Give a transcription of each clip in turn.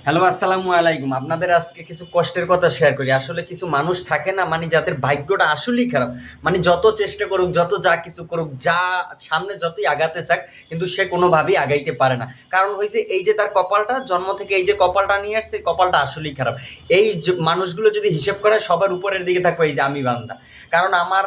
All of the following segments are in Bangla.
হ্যালো, আসসালামু আলাইকুম। আপনাদের আজকে কিছু কষ্টের কথা শেয়ার করি। আসলে কিছু মানুষ থাকে না, মানে যাদের ভাগ্যটা আসলেই খারাপ। মানে যত চেষ্টা করুক, যত যা কিছু করুক, যা সামনে যতই আগাতে চাক, কিন্তু সে কোনোভাবেই আগাইতে পারে না। কারণ হইছে এই যে তার কপালটা, জন্ম থেকে এই যে কপালটা নিয়ে আসছে, এই কপালটা আসলেই খারাপ। এই মানুষগুলো যদি হিসেব করে সবার উপরের দিকে থাকবে এই যে আমি বান্দা। কারণ আমার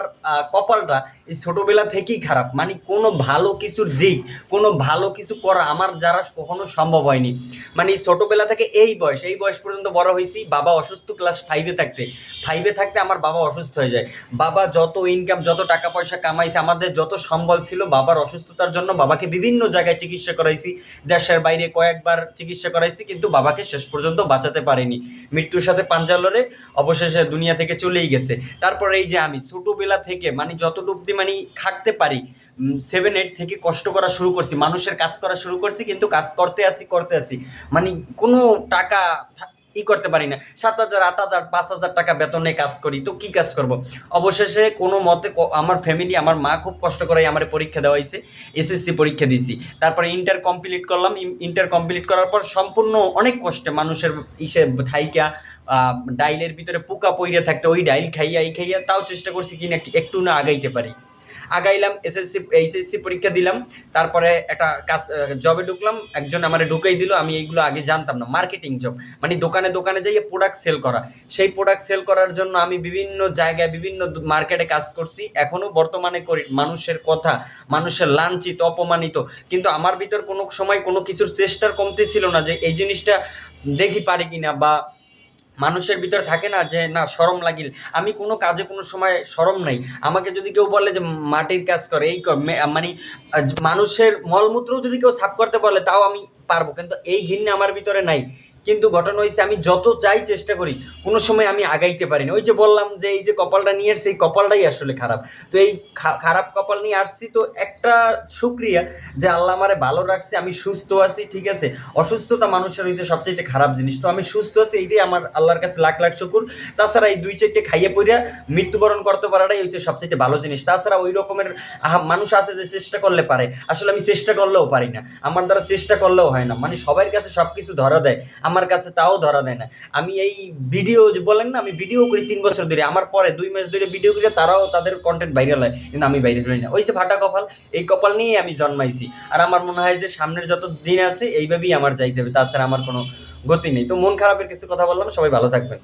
কপালটা এই ছোটবেলা থেকেই খারাপ। মানে কোনো ভালো কিছুর দিক, কোনো ভালো কিছু করা আমার দ্বারা কখনো সম্ভব হয়নি। মানে ছোটবেলা থেকে এই বয়স পর্যন্ত বড় হয়েছি। বাবা অসুস্থ ক্লাস ফাইভে থাকতে আমার বাবা অসুস্থ হয়ে যায়। বাবা যত ইনকাম, যত টাকা পয়সা কামাইছে, আমাদের যত সম্বল ছিল, বাবার অসুস্থতার জন্য বাবাকে বিভিন্ন জায়গায় চিকিৎসা করাইছি। দেশের বাইরে কয়েকবার চিকিৎসা করাইছি, কিন্তু বাবাকে শেষ পর্যন্ত বাঁচাতে পারিনি। মৃত্যুর সাথে পাঞ্জা লড়ে অবশেষে দুনিয়া থেকে চলেই গেছে। তারপরে এই যে আমি ছোটবেলা থেকে মানে যতটুকু মানে খাটতে পারি, 7-8 থেকে কষ্ট করা শুরু করছি, মানুষের কাজ করা শুরু করছি, কিন্তু কাজ করতে আসি মানে কোনো টাকা করতে পারি না। 7,000, 8,000, 5,000 টাকা বেতনে কাজ করি, তো কি কাজ করব? অবশেষে কোনো মতে আমার ফ্যামিলি, আমার মা খুব কষ্ট করে আমার পরীক্ষা দেওয়াইছে। এসএসসি পরীক্ষা দিছি, তারপরে ইন্টার কমপ্লিট করলাম। ইন্টার কমপ্লিট করার পর সম্পূর্ণ অনেক কষ্টে মানুষের ইসে থাইকা ডাইলের ভিতরে পোকা পইরে থাকতে, ওই ডাইল খাইয়া খাইয়া তাও চেষ্টা করছি কিনা একটু না আগাইতে পারি। আগাইলাম, এইচএসসি পরীক্ষা দিলাম। তারপরে একটা কাজ জবে ঢুকলাম, একজন আমারে ঢুকাই দিল। আমি এইগুলো আগে জানতাম না, মার্কেটিং জব মানে দোকানে দোকানে যাইয়ে প্রোডাক্ট সেল করা। সেই প্রোডাক্ট সেল করার জন্য আমি বিভিন্ন জায়গায় বিভিন্ন মার্কেটে কাজ করছি, এখনো বর্তমানে করি। মানুষের কথা, মানুষের লাঞ্ছিত, অপমানিত, কিন্তু আমার ভিতর কোনো সময় কোনো কিছুর চেষ্টার কমতি ছিল না যে এই জিনিসটা দেখি পারি কিনা, বা মানুষের ভিতরে থাকে না যে না শরম লাগিল। আমি কোনো কাজে কোনো সময় শরম নাই। আমাকে যদি কেউ বলে যে মাটির কাজ করে, এই কর, মানে মানুষের মলমূত্রও যদি কেউ সাফ করতে বলে তাও আমি পারবো, কিন্তু এই ঘিন্না আমার ভিতরে নাই। কিন্তু ঘটনা হয়েছে আমি যত চাই চেষ্টা করি, কোনো সময় আমি আগাইতে পারি না। ওই যে বললাম যে এই যে কপালটা নিয়ে আসছে, এই কপালটাই আসলে খারাপ। তো এই খারাপ কপাল নিয়ে আসছি, তো একটা শুক্রিয়া যে আল্লাহ আমারে ভালো রাখছে, আমি সুস্থ আছি, ঠিক আছে। অসুস্থতা মানুষের হয়েছে সবচাইতে খারাপ জিনিস, তো আমি সুস্থ আছি, এইটাই আমার আল্লাহর কাছে লাখ লাখ শুকুর। তাছাড়া এই 2-4টে খাইয়ে পইরা মৃত্যুবরণ করতে পারাটাই হচ্ছে সবচাইতে ভালো জিনিস। তাছাড়া ওই রকমের মানুষ আছে যে চেষ্টা করলে পারে, আসলে আমি চেষ্টা করলেও পারি না, আমার দ্বারা চেষ্টা করলেও হয় না। মানে সবার কাছে সব কিছু ধরা দেয়, আমার কাছে তাও ধরা দেয় না। আমি এই ভিডিও যে বলেন না, আমি ভিডিও করি 3 বছর ধরে, আমার পরে 2 মাস ধরে ভিডিও করি, তারাও তাদের কন্টেন্ট ভাইরাল হয়, কিন্তু আমি ভাইরাল হই না। ওই যে ফাটা কপাল, এই কপাল নিয়েই আমি জন্মাইছি। আর আমার মনে হয় যে সামনের যত দিন আছে এইভাবেই আমার যাইতে হবে, তাছাড়া আমার কোনো গতি নেই। তো মন খারাপের কিছু কথা বললাম, সবাই ভালো থাকবেন।